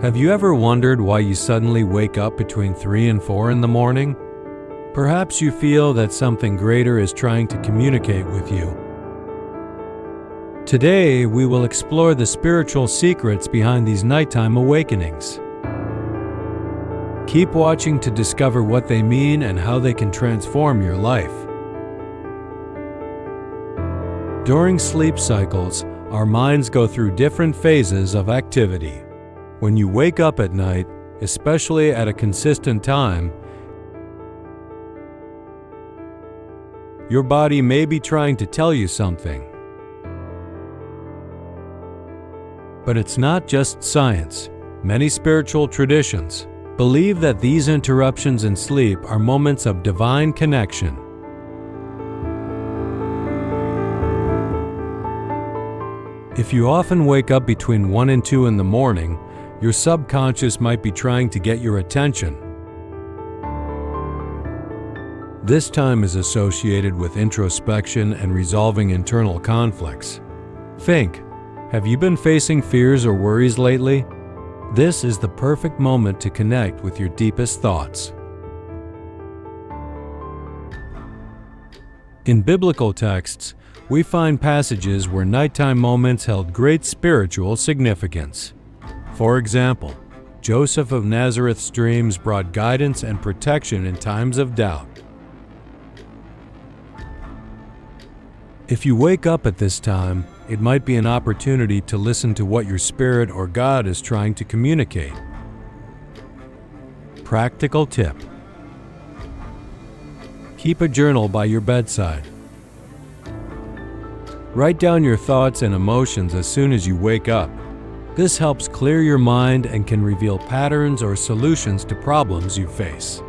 Have you ever wondered why you suddenly wake up between 3 and 4 in the morning? Perhaps you feel that something greater is trying to communicate with you. Today, we will explore the spiritual secrets behind these nighttime awakenings. Keep watching to discover what they mean and how they can transform your life. During sleep cycles, our minds go through different phases of activity. When you wake up at night, especially at a consistent time, your body may be trying to tell you something. But it's not just science. Many spiritual traditions believe that these interruptions in sleep are moments of divine connection. If you often wake up between 1 and 2 in the morning, your subconscious might be trying to get your attention. This time is associated with introspection and resolving internal conflicts. Think, have you been facing fears or worries lately? This is the perfect moment to connect with your deepest thoughts. In biblical texts, we find passages where nighttime moments held great spiritual significance. For example, Joseph of Nazareth's dreams brought guidance and protection in times of doubt. If you wake up at this time, it might be an opportunity to listen to what your spirit or God is trying to communicate. Practical tip: keep a journal by your bedside. Write down your thoughts and emotions as soon as you wake up. This helps clear your mind and can reveal patterns or solutions to problems you face.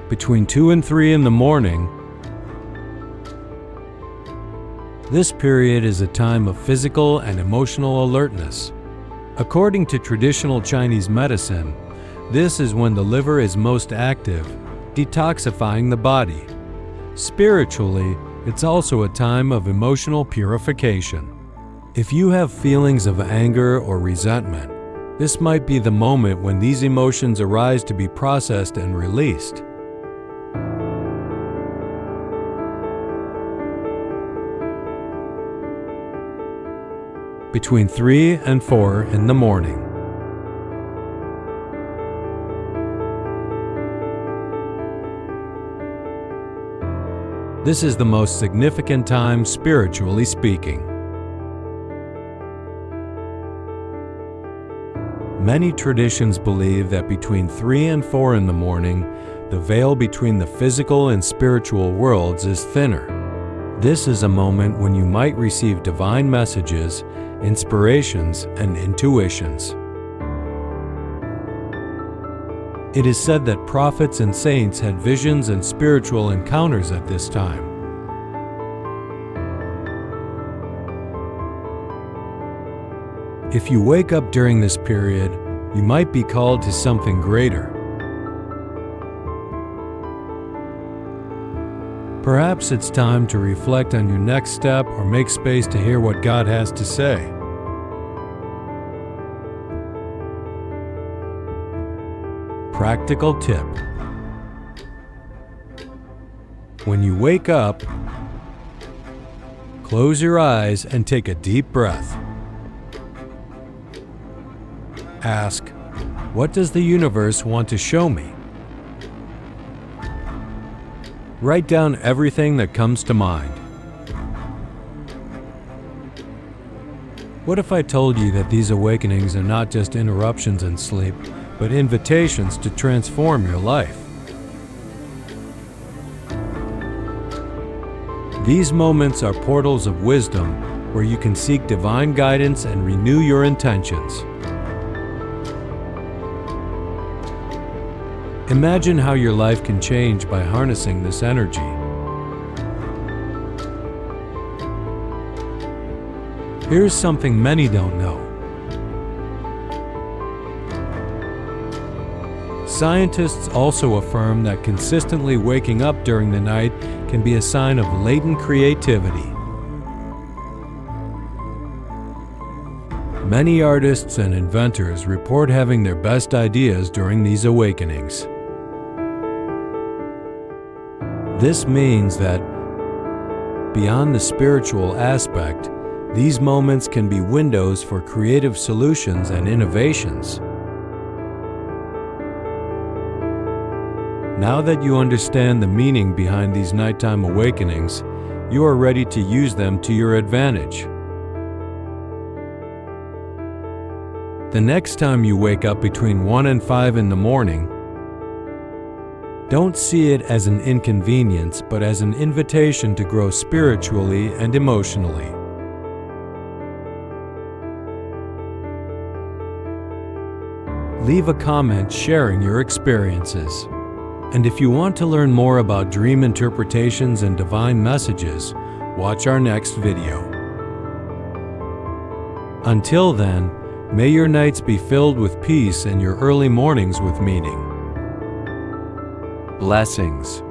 Between 2 and 3 in the morning, this period is a time of physical and emotional alertness. According to traditional Chinese medicine, this is when the liver is most active, detoxifying the body. Spiritually, it's also a time of emotional purification. If you have feelings of anger or resentment, this might be the moment when these emotions arise to be processed and released. Between 3 and 4 in the morning. This is the most significant time spiritually speaking. Many traditions believe that between 3 and 4 in the morning, the veil between the physical and spiritual worlds is thinner. This is a moment when you might receive divine messages, inspirations, and intuitions. It is said that prophets and saints had visions and spiritual encounters at this time. If you wake up during this period, you might be called to something greater. Perhaps it's time to reflect on your next step or make space to hear what God has to say. Practical tip: when you wake up, close your eyes and take a deep breath. Ask, what does the universe want to show me? Write down everything that comes to mind. What if I told you that these awakenings are not just interruptions in sleep, but invitations to transform your life? These moments are portals of wisdom where you can seek divine guidance and renew your intentions. Imagine how your life can change by harnessing this energy. Here's something many don't know. Scientists also affirm that consistently waking up during the night can be a sign of latent creativity. Many artists and inventors report having their best ideas during these awakenings. This means that, beyond the spiritual aspect, these moments can be windows for creative solutions and innovations. Now that you understand the meaning behind these nighttime awakenings, you are ready to use them to your advantage. The next time you wake up between 1 and 5 in the morning, don't see it as an inconvenience, but as an invitation to grow spiritually and emotionally. Leave a comment sharing your experiences. And if you want to learn more about dream interpretations and divine messages, watch our next video. Until then, may your nights be filled with peace and your early mornings with meaning. Blessings.